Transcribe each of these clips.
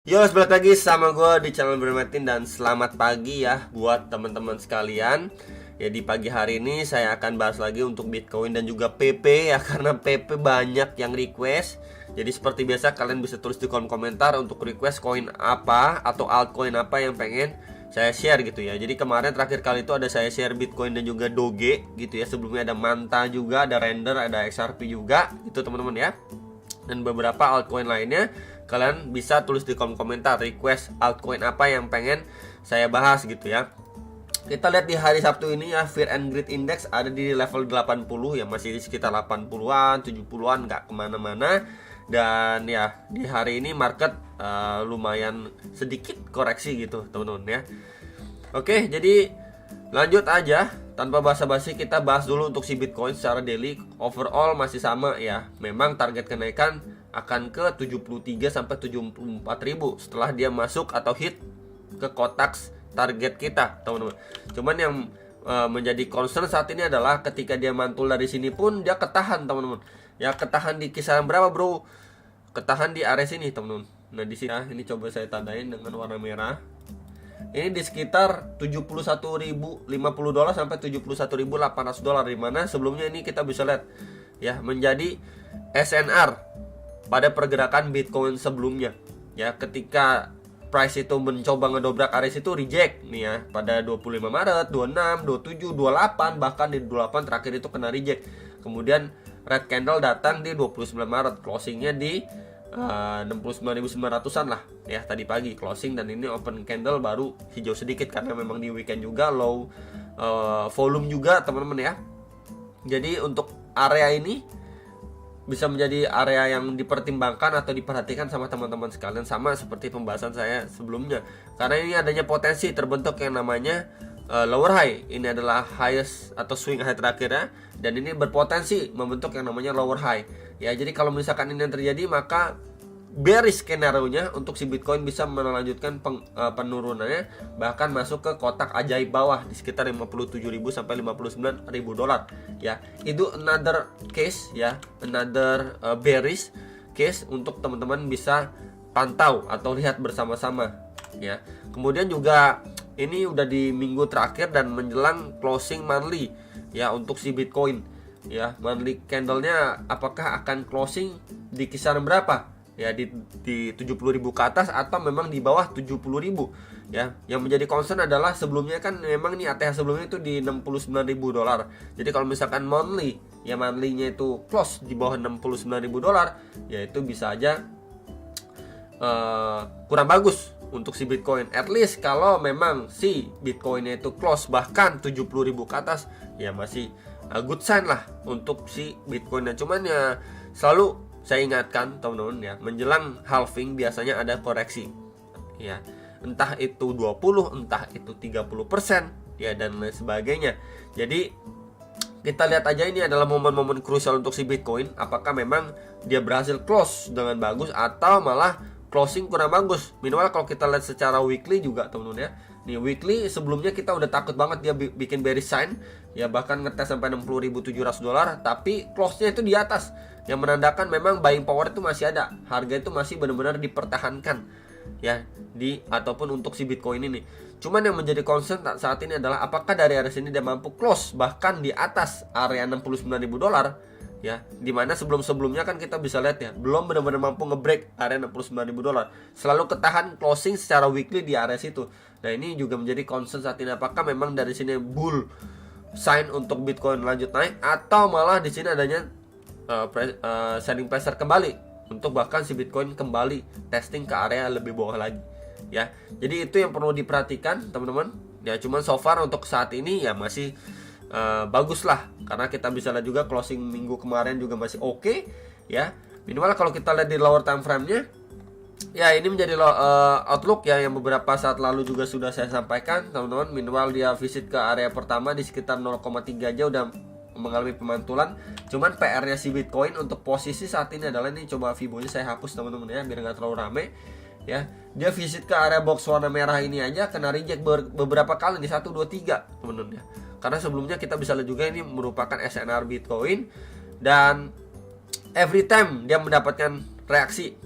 Yo, balik lagi sama gue di channel Bermetin dan selamat pagi ya buat teman-teman sekalian. Ya, di pagi hari ini saya akan bahas lagi untuk Bitcoin dan juga PP ya, karena PP banyak yang request. Jadi seperti biasa kalian bisa tulis di kolom komentar untuk request koin apa atau altcoin apa yang pengen saya share gitu ya. Jadi kemarin terakhir kali itu ada saya share Bitcoin dan juga Doge gitu ya. Sebelumnya ada Manta juga, ada Render, ada XRP juga gitu teman-teman ya. Dan beberapa altcoin lainnya. Kalian bisa tulis di kolom komentar request altcoin apa yang pengen saya bahas gitu ya. Kita lihat di hari Sabtu ini ya, Fear and Greed Index ada di level 80 ya, masih di sekitar 80-an, 70-an, nggak kemana-mana. Dan ya di hari ini market lumayan sedikit koreksi gitu teman-teman ya. Oke, jadi lanjut aja tanpa basa-basi, kita bahas dulu untuk si Bitcoin secara daily. Overall masih sama ya. Memang target kenaikan akan ke 73 sampai 74 ribu setelah dia masuk atau hit ke kotak target kita, teman-teman. Cuman yang menjadi concern saat ini adalah ketika dia mantul dari sini pun dia ketahan, teman-teman. Ya, ketahan di kisaran berapa, Bro? Ketahan di area sini, teman-teman. Nah, di sini ini coba saya tandain dengan warna merah. Ini di sekitar 71.050 dolar sampai 71.800 dolar, di mana sebelumnya ini kita bisa lihat ya menjadi SNR pada pergerakan Bitcoin sebelumnya ya. Ketika price itu mencoba ngedobrak area itu reject nih ya, pada 25 Maret, 26, 27, 28, bahkan di 28 terakhir itu kena reject. Kemudian red candle datang di 29 Maret, closingnya di 69.900-an lah ya tadi pagi closing. Dan ini open candle baru hijau sedikit karena memang di weekend juga, low volume juga teman-teman ya. Jadi untuk area ini bisa menjadi area yang dipertimbangkan atau diperhatikan sama teman-teman sekalian, sama seperti pembahasan saya sebelumnya, karena ini adanya potensi terbentuk yang namanya lower high. Ini adalah highest atau swing high terakhirnya, dan ini berpotensi membentuk yang namanya lower high ya. Jadi kalau misalkan ini yang terjadi, maka bearish skenario-nya untuk si Bitcoin bisa melanjutkan penurunannya, bahkan masuk ke kotak ajaib bawah di sekitar 57.000 sampai 59.000 dolar ya. Itu another case ya, another bearish case untuk teman-teman bisa pantau atau lihat bersama-sama ya. Kemudian juga ini udah di minggu terakhir dan menjelang closing monthly ya untuk si Bitcoin ya. Monthly candle-nya apakah akan closing di kisaran berapa ya, di 70.000 ke atas atau memang di bawah 70.000 ya. Yang menjadi concern adalah sebelumnya kan memang nih ATH sebelumnya itu di 69.000 dolar. Jadi kalau misalkan monthly ya, monthly-nya itu close di bawah 69.000 dolar ya, itu bisa aja kurang bagus untuk si Bitcoin. At least kalau memang si Bitcoinnya itu close bahkan 70.000 ke atas ya, masih good sign lah untuk si Bitcoinnya. Cuman ya selalu saya ingatkan teman-teman ya, menjelang halving biasanya ada koreksi ya, entah itu 20, entah itu 30% ya, dan lain sebagainya. Jadi kita lihat aja, ini adalah momen-momen krusial untuk si Bitcoin. Apakah memang dia berhasil close dengan bagus atau malah closing kurang bagus. Minimal kalau kita lihat secara weekly juga teman-teman ya. Nih weekly sebelumnya kita udah takut banget dia bikin bearish sign ya, bahkan ngetes sampai 60.700 dolar, tapi close-nya itu di atas, yang menandakan memang buying power itu masih ada, harga itu masih benar-benar dipertahankan ya di ataupun untuk si Bitcoin ini. Cuman yang menjadi concern saat ini adalah apakah dari area sini dia mampu close bahkan di atas area 69.000 dolar ya, dimana sebelum-sebelumnya kan kita bisa lihat ya, belum benar-benar mampu ngebreak area 69.000 dolar, selalu ketahan closing secara weekly di area situ. Nah ini juga menjadi concern saat ini, apakah memang dari sini bull sign untuk Bitcoin lanjut naik atau malah di sini adanya selling pressure kembali untuk bahkan si Bitcoin kembali testing ke area lebih bawah lagi ya. Jadi itu yang perlu diperhatikan teman-teman ya. Cuman so far untuk saat ini ya masih bagus lah, karena kita bisa lihat juga closing minggu kemarin juga masih oke ya. Minimal kalau kita lihat di lower time frame-nya ya, ini menjadi outlook ya, yang beberapa saat lalu juga sudah saya sampaikan teman-teman. Minimal dia visit ke area pertama di sekitar 0,3 aja udah mengalami pemantulan. Cuman PR-nya si Bitcoin untuk posisi saat ini adalah, ini coba Fibo-nya saya hapus teman-teman ya, biar nggak terlalu rame ya. Dia visit ke area box warna merah ini aja kena reject beberapa kali di 1, 2, 3 teman-teman ya. Karena sebelumnya kita bisa lihat juga ini merupakan SNR Bitcoin, dan every time dia mendapatkan reaksi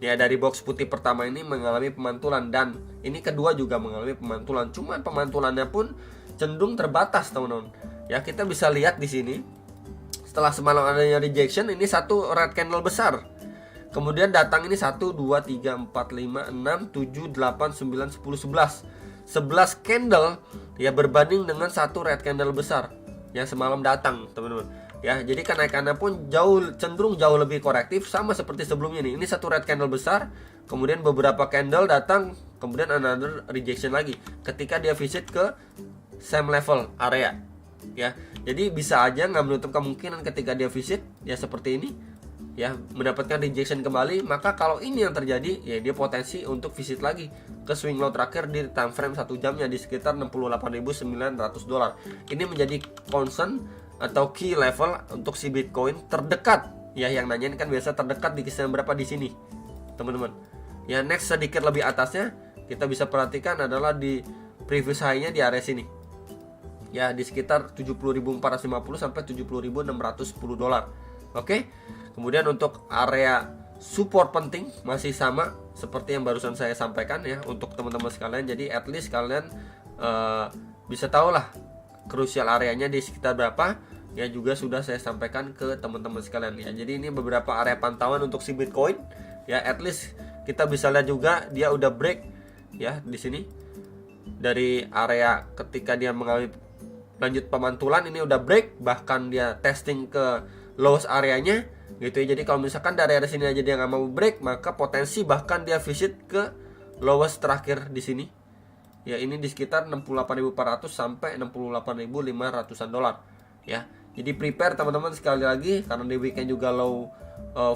Ya, dari box putih pertama ini mengalami pemantulan, dan ini kedua juga mengalami pemantulan. Cuman pemantulannya pun cenderung terbatas, teman-teman. Ya, kita bisa lihat di sini. Setelah semalam adanya rejection, ini satu red candle besar. Kemudian datang ini 1 2 3 4 5 6 7 8 9 10 11. 11 candle ya berbanding dengan satu red candle besar yang semalam datang, teman-teman. Ya, jadi kenaikannya pun cenderung jauh lebih korektif, sama seperti sebelumnya nih. Ini satu red candle besar, kemudian beberapa candle datang, kemudian another rejection lagi ketika dia visit ke same level area. Ya, jadi bisa aja nggak menutup kemungkinan ketika dia visit ya seperti ini, ya mendapatkan rejection kembali. Maka kalau ini yang terjadi, ya dia potensi untuk visit lagi ke swing low terakhir di time frame 1 jamnya di sekitar $68.900. Ini menjadi concern atau key level untuk si Bitcoin terdekat. Ya, yang nanyain kan biasa terdekat di kisaran berapa di sini, teman-teman. Ya, next sedikit lebih atasnya kita bisa perhatikan adalah di previous high-nya di area sini. Ya, di sekitar 70.450 sampai $70.610. Oke. Kemudian untuk area support penting masih sama seperti yang barusan saya sampaikan ya untuk teman-teman sekalian. Jadi at least kalian bisa tahu lah krusial areanya di sekitar berapa. Ya, juga sudah saya sampaikan ke teman-teman sekalian ya. Jadi ini beberapa area pantauan untuk si Bitcoin. Ya, at least kita bisa lihat juga dia udah break ya di sini. Dari area ketika dia mengalami lanjut pemantulan, ini udah break, bahkan dia testing ke lowest areanya gitu ya. Jadi kalau misalkan dari area sini aja dia nggak mau break, maka potensi bahkan dia visit ke lowest terakhir di sini. Ya, ini di sekitar 68.400 sampai 68.500-an dolar ya. Jadi prepare teman-teman sekali lagi, karena di weekend juga low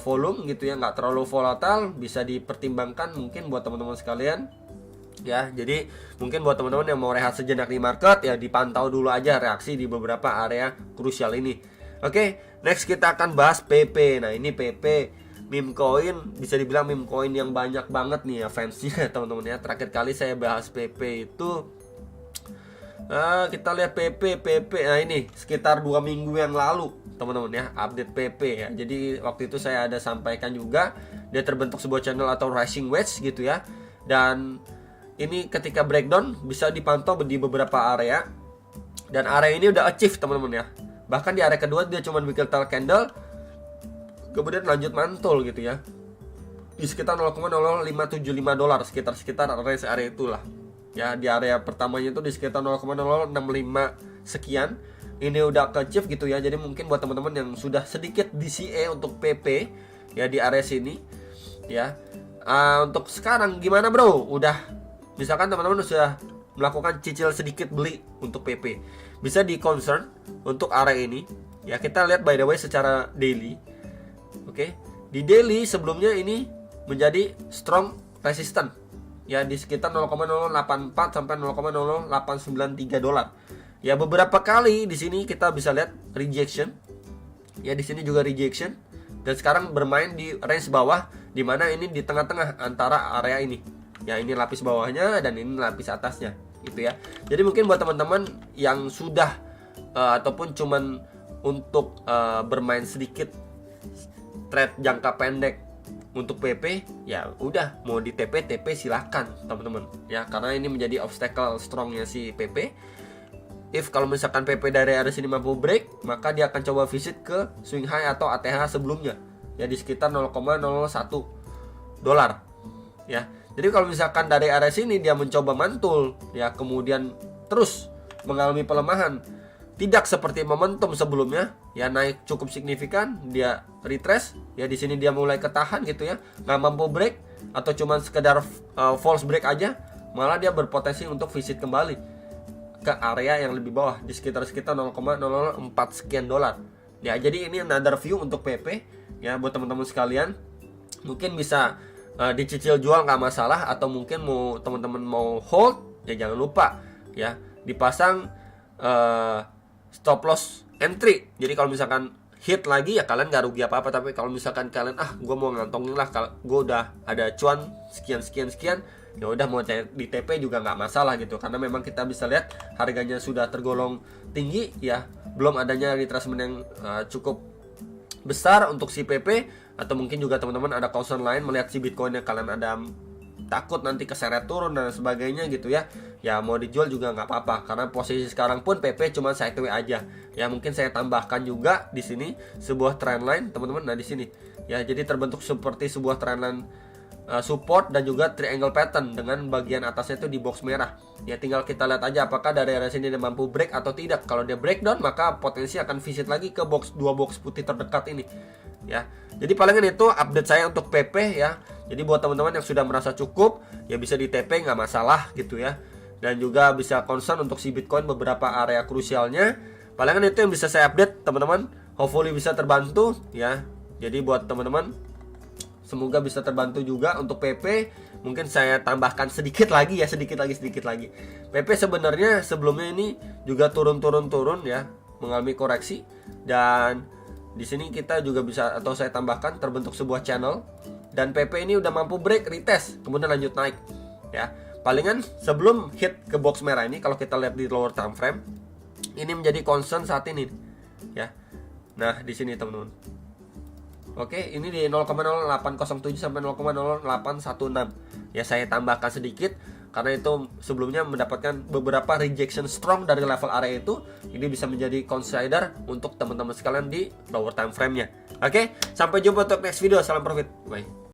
volume gitu ya, nggak terlalu volatile, bisa dipertimbangkan mungkin buat teman-teman sekalian ya. Jadi mungkin buat teman-teman yang mau rehat sejenak di market ya, dipantau dulu aja reaksi di beberapa area krusial ini. Oke, next kita akan bahas PP. Nah, ini PP meme coin, bisa dibilang meme coin yang banyak banget nih ya fansnya, teman-teman ya. Terakhir kali saya bahas PP itu kita lihat PP. Nah, ini sekitar 2 minggu yang lalu, teman-teman ya, update PP ya. Jadi waktu itu saya ada sampaikan juga dia terbentuk sebuah channel atau rising wedge gitu ya. Dan ini ketika breakdown bisa dipantau di beberapa area, dan area ini udah achieve, teman-teman ya. Bahkan di area kedua dia cuma bikin tail candle, kemudian lanjut mantul gitu ya, di sekitar $0,0575, sekitar range area itulah ya. Di area pertamanya itu di sekitar 0,0065 sekian, ini udah ke achieve gitu ya. Jadi mungkin buat teman-teman yang sudah sedikit DCA untuk PP ya di area sini ya, untuk sekarang gimana bro? Udah, misalkan teman-teman sudah melakukan cicil sedikit beli untuk PP, bisa di concern untuk area ini ya. Kita lihat by the way secara daily. Oke, di daily sebelumnya ini menjadi strong resistant ya di sekitar 0,084 sampai 0,0893 dolar. Ya, beberapa kali di sini kita bisa lihat rejection. Ya, di sini juga rejection, dan sekarang bermain di range bawah, di mana ini di tengah-tengah antara area ini. Ya, ini lapis bawahnya dan ini lapis atasnya gitu ya. Jadi mungkin buat teman-teman yang sudah ataupun cuman untuk bermain sedikit trade jangka pendek untuk PP, ya udah, mau di TP silahkan teman-teman ya, karena ini menjadi obstacle strongnya si PP. If kalau misalkan PP dari area sini mampu break, maka dia akan coba visit ke swing high atau ATH sebelumnya ya di sekitar 0,01 dolar ya. Jadi kalau misalkan dari area sini dia mencoba mantul ya, kemudian terus mengalami pelemahan, tidak seperti momentum sebelumnya ya, naik cukup signifikan, dia retrace ya, di sini dia mulai ketahan gitu ya, nggak mampu break atau cuman sekedar false break aja, malah dia berpotensi untuk visit kembali ke area yang lebih bawah di sekitar 0,004 sekian dolar ya. Jadi ini another view untuk PP ya buat teman-teman sekalian. Mungkin bisa dicicil jual nggak masalah, atau mungkin mau teman-teman mau hold ya, jangan lupa ya dipasang stop loss entry. Jadi kalau misalkan hit lagi ya kalian gak rugi apa-apa. Tapi kalau misalkan kalian gue mau ngantongin lah, kalau gue udah ada cuan sekian ya udah mau di TP juga nggak masalah gitu, karena memang kita bisa lihat harganya sudah tergolong tinggi ya, belum adanya retracement yang cukup besar untuk si PP. Atau mungkin juga teman-teman ada concern lain melihat si Bitcoinnya kalian ada takut nanti keseret turun dan sebagainya gitu ya. Ya mau dijual juga nggak apa-apa, karena posisi sekarang pun PP cuma sideways aja. Ya mungkin saya tambahkan juga di sini sebuah trendline teman-teman. Nah di sini ya, jadi terbentuk seperti sebuah trendline support dan juga triangle pattern dengan bagian atasnya itu di box merah. Ya tinggal kita lihat aja apakah dari area sini dia mampu break atau tidak. Kalau dia breakdown maka potensi akan visit lagi ke dua box putih terdekat ini. Ya, jadi palingan itu update saya untuk PP ya. Jadi buat teman-teman yang sudah merasa cukup ya bisa di TP nggak masalah gitu ya. Dan juga bisa concern untuk si Bitcoin beberapa area krusialnya. Palingan itu yang bisa saya update teman-teman. Hopefully bisa terbantu ya. Jadi buat teman-teman semoga bisa terbantu juga untuk PP. Mungkin saya tambahkan sedikit lagi ya, sedikit lagi. PP sebenarnya sebelumnya ini juga turun ya, mengalami koreksi. Dan di sini kita juga bisa, atau saya tambahkan, terbentuk sebuah channel. Dan PP ini udah mampu break, retest, kemudian lanjut naik ya. Palingan sebelum hit ke box merah ini, kalau kita lihat di lower time frame, ini menjadi concern saat ini ya. Nah di sini teman-teman. Oke, ini di 0,0807 sampai 0,0816. Ya saya tambahkan sedikit karena itu sebelumnya mendapatkan beberapa rejection strong dari level area itu. Ini bisa menjadi consider untuk teman-teman sekalian di lower time frame-nya. Oke, sampai jumpa untuk next video. Salam profit. Bye.